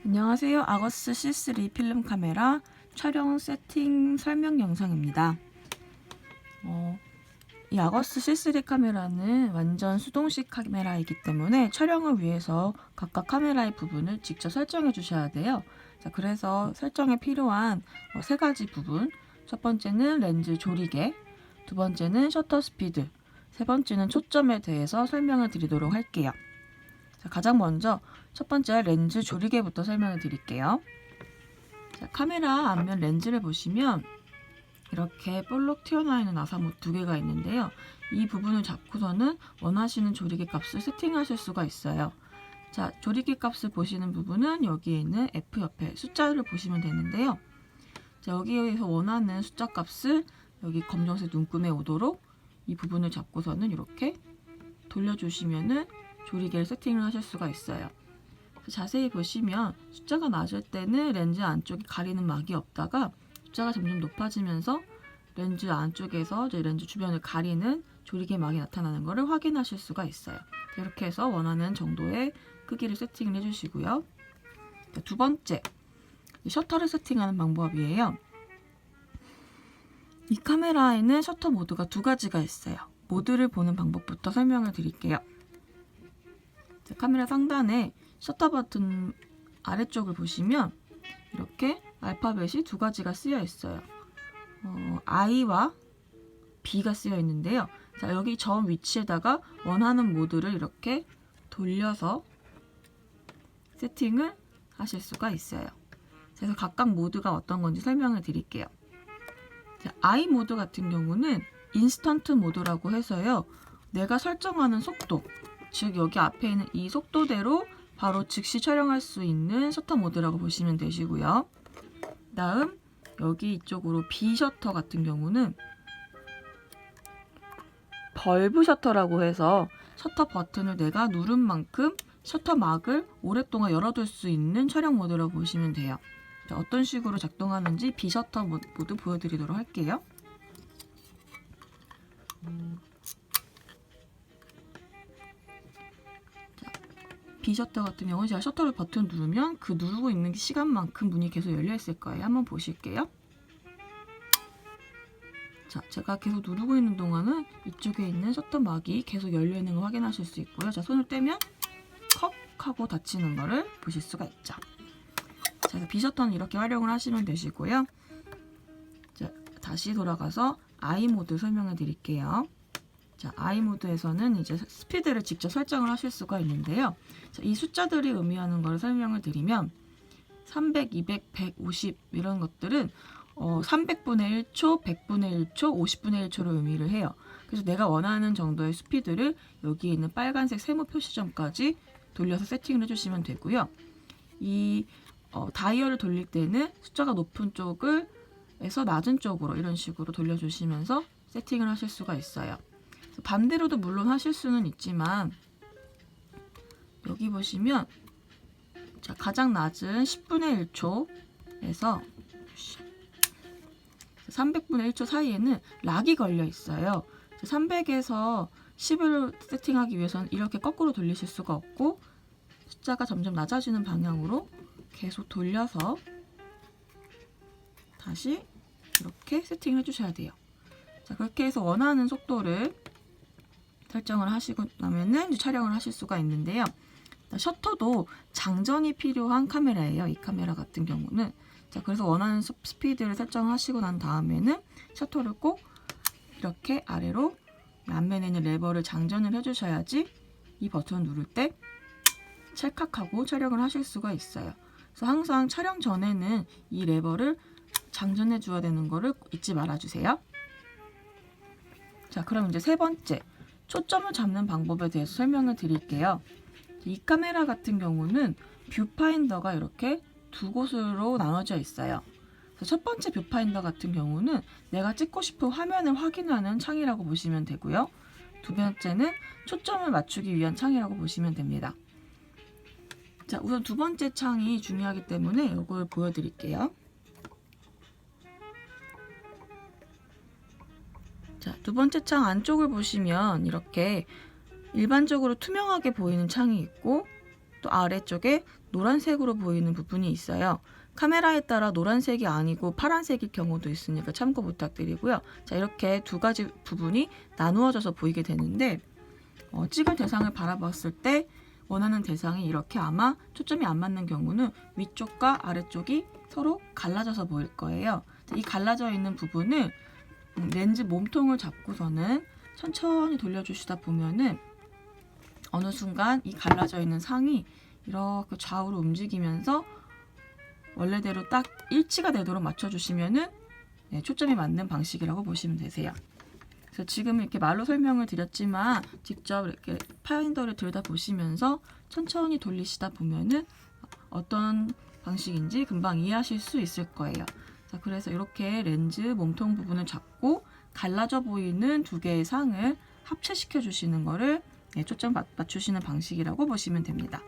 안녕하세요. 아거스 C3 필름 카메라 촬영 세팅 설명 영상입니다. 이 아거스 C3 카메라는 완전 수동식 카메라이기 때문에 촬영을 위해서 각각 카메라의 부분을 직접 설정해 주셔야 돼요. 자, 그래서 설정에 필요한 세 가지 부분. 첫 번째는 렌즈 조리개, 두 번째는 셔터 스피드, 세 번째는 초점에 대해서 설명을 드리도록 할게요. 자, 가장 먼저 첫 번째 렌즈 조리개부터 설명을 드릴게요. 자, 카메라 앞면 렌즈를 보시면 이렇게 볼록 튀어나와 있는 아사모 두 개가 있는데요. 이 부분을 잡고서는 원하시는 조리개 값을 세팅하실 수가 있어요. 자, 조리개 값을 보시는 부분은 여기에 있는 F 옆에 숫자를 보시면 되는데요. 자, 여기에서 원하는 숫자 값을 여기 검정색 눈금에 오도록 이 부분을 잡고서는 이렇게 돌려주시면은 조리개를 세팅을 하실 수가 있어요. 자세히 보시면 숫자가 낮을 때는 렌즈 안쪽에 가리는 막이 없다가 숫자가 점점 높아지면서 렌즈 안쪽에서 렌즈 주변을 가리는 조리개 막이 나타나는 것을 확인하실 수가 있어요. 이렇게 해서 원하는 정도의 크기를 세팅을 해주시고요. 두 번째, 셔터를 세팅하는 방법이에요. 이 카메라에는 셔터 모드가 두 가지가 있어요. 모드를 보는 방법부터 설명을 드릴게요. 카메라 상단에 셔터 버튼 아래쪽을 보시면 이렇게 알파벳이 두 가지가 쓰여 있어요. I와 B가 쓰여 있는데요. 자, 여기 점 위치에다가 원하는 모드를 이렇게 돌려서 세팅을 하실 수가 있어요. 그래서 각각 모드가 어떤 건지 설명을 드릴게요. 자, I 모드 같은 경우는 인스턴트 모드라고 해서요. 내가 설정하는 속도, 즉 여기 앞에 있는 이 속도대로 바로 즉시 촬영할 수 있는 셔터 모드라고 보시면 되시고요. 다음 여기 이쪽으로 B 셔터 같은 경우는 벌브 셔터라고 해서 셔터 버튼을 내가 누른 만큼 셔터 막을 오랫동안 열어둘 수 있는 촬영 모드라고 보시면 돼요. 자, 어떤 식으로 작동하는지 B 셔터 모드 보여드리도록 할게요. B 셔터 같은 경우는 제가 셔터를 버튼 누르면 그 누르고 있는 시간만큼 문이 계속 열려 있을 거예요. 한번 보실게요. 자, 제가 계속 누르고 있는 동안은 이쪽에 있는 셔터 막이 계속 열려 있는 걸 확인하실 수 있고요. 자, 손을 떼면 컥 하고 닫히는 거를 보실 수가 있죠. 자, B 셔터는 이렇게 활용을 하시면 되시고요. 자, 다시 돌아가서 I 모드 설명해 드릴게요. 자, I 모드에서는 이제 스피드를 직접 설정을 하실 수가 있는데요. 자, 이 숫자들이 의미하는 걸 설명을 드리면 300, 200, 150 이런 것들은 300분의 1초, 100분의 1초, 50분의 1초로 의미를 해요. 그래서 내가 원하는 정도의 스피드를 여기에 있는 빨간색 세모 표시점까지 돌려서 세팅을 해주시면 되고요. 이 다이얼을 돌릴 때는 숫자가 높은 쪽을 에서 낮은 쪽으로 이런 식으로 돌려주시면서 세팅을 하실 수가 있어요. 반대로도 물론 하실 수는 있지만 여기 보시면 자, 가장 낮은 10분의 1초에서 300분의 1초 사이에는 락이 걸려 있어요. 300에서 10을 세팅하기 위해서는 이렇게 거꾸로 돌리실 수가 없고 숫자가 점점 낮아지는 방향으로 계속 돌려서 다시 이렇게 세팅을 해주셔야 돼요. 자, 그렇게 해서 원하는 속도를 설정을 하시고 나면은 이제 촬영을 하실 수가 있는데요. 셔터도 장전이 필요한 카메라예요. 이 카메라 같은 경우는. 자, 그래서 원하는 스피드를 설정하시고 난 다음에는 셔터를 꼭 이렇게 아래로 앞면에 있는 레버를 장전을 해주셔야지 이 버튼을 누를 때 찰칵하고 촬영을 하실 수가 있어요. 그래서 항상 촬영 전에는 이 레버를 장전해 줘야 되는 거를 잊지 말아주세요. 자, 그럼 이제 세 번째, 초점을 잡는 방법에 대해서 설명을 드릴게요. 이 카메라 같은 경우는 뷰파인더가 이렇게 두 곳으로 나눠져 있어요. 첫 번째 뷰파인더 같은 경우는 내가 찍고 싶은 화면을 확인하는 창이라고 보시면 되고요. 두 번째는 초점을 맞추기 위한 창이라고 보시면 됩니다. 자, 우선 두 번째 창이 중요하기 때문에 이걸 보여드릴게요. 자, 두 번째 창 안쪽을 보시면 이렇게 일반적으로 투명하게 보이는 창이 있고 또 아래쪽에 노란색으로 보이는 부분이 있어요. 카메라에 따라 노란색이 아니고 파란색일 경우도 있으니까 참고 부탁드리고요. 자, 이렇게 두 가지 부분이 나누어져서 보이게 되는데 찍을 대상을 바라봤을 때 원하는 대상이 이렇게 아마 초점이 안 맞는 경우는 위쪽과 아래쪽이 서로 갈라져서 보일 거예요. 이 갈라져 있는 부분을 렌즈 몸통을 잡고서는 천천히 돌려주시다 보면은 어느 순간 이 갈라져 있는 상이 이렇게 좌우로 움직이면서 원래대로 딱 일치가 되도록 맞춰주시면은 초점이 맞는 방식이라고 보시면 되세요. 그래서 지금 이렇게 말로 설명을 드렸지만 직접 이렇게 파인더를 들여다 보시면서 천천히 돌리시다 보면은 어떤 방식인지 금방 이해하실 수 있을 거예요. 자, 그래서 이렇게 렌즈 몸통 부분을 잡고 갈라져 보이는 두 개의 상을 합체시켜 주시는 거를 초점 맞추시는 방식이라고 보시면 됩니다.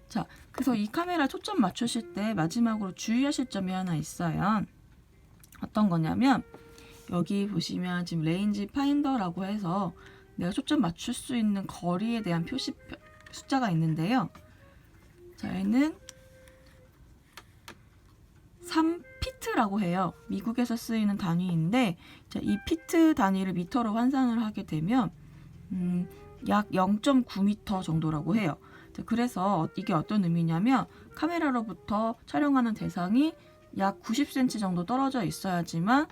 자, 그래서 이 카메라 초점 맞추실 때 마지막으로 주의하실 점이 하나 있어요. 어떤 거냐면 여기 보시면 지금 레인지 파인더라고 해서 내가 초점 맞출 수 있는 거리에 대한 표시 숫자가 있는데요. 자, 얘는 3피트라고 해요. 미국에서 쓰이는 단위인데, 자, 이 피트 단위를 미터로 환산을 하게 되면 약 0.9m 정도라고 해요. 자, 그래서 이게 어떤 의미냐면 카메라로부터 촬영하는 대상이 약 90cm 정도 떨어져 있어야지만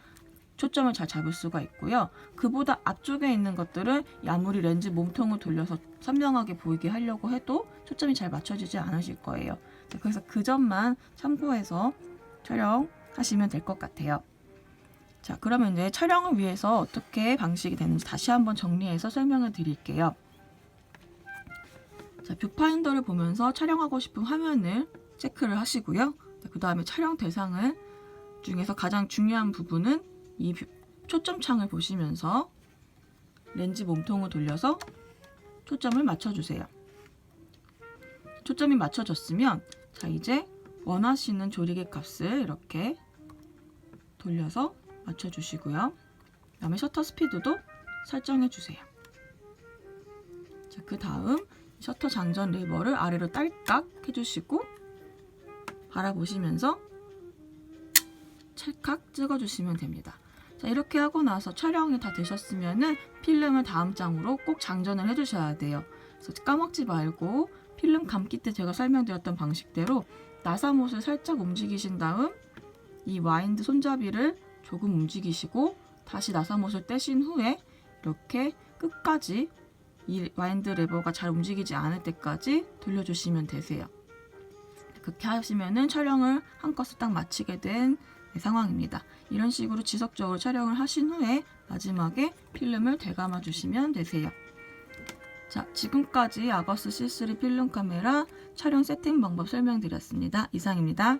초점을 잘 잡을 수가 있고요. 그보다 앞쪽에 있는 것들은 아무리 렌즈 몸통을 돌려서 선명하게 보이게 하려고 해도 초점이 잘 맞춰지지 않으실 거예요. 자, 그래서 그 점만 참고해서 촬영하시면 될 것 같아요. 자, 그러면 이제 촬영을 위해서 어떻게 방식이 되는지 다시 한번 정리해서 설명을 드릴게요. 자, 뷰파인더를 보면서 촬영하고 싶은 화면을 체크를 하시고요. 그 다음에 촬영 대상을 중에서 가장 중요한 부분은 이 초점창을 보시면서 렌즈 몸통을 돌려서 초점을 맞춰주세요. 초점이 맞춰졌으면 자, 이제 원하시는 조리개 값을 이렇게 돌려서 맞춰주시고요. 그 다음에 셔터 스피드도 설정해주세요. 자, 그 다음 셔터 장전 레버를 아래로 딸깍 해주시고 바라보시면서 찰칵 찍어주시면 됩니다. 자, 이렇게 하고 나서 촬영이 다 되셨으면은 필름을 다음 장으로 꼭 장전을 해주셔야 돼요. 그래서 까먹지 말고 필름 감기 때 제가 설명드렸던 방식대로 나사못을 살짝 움직이신 다음 이 와인드 손잡이를 조금 움직이시고 다시 나사못을 떼신 후에 이렇게 끝까지 이 와인드 레버가 잘 움직이지 않을 때까지 돌려주시면 되세요. 그렇게 하시면은 촬영을 한껏 딱 마치게 된 상황입니다. 이런 식으로 지속적으로 촬영을 하신 후에 마지막에 필름을 되감아 주시면 되세요. 자, 지금까지 아거스 C3 필름 카메라 촬영 세팅 방법 설명드렸습니다. 이상입니다.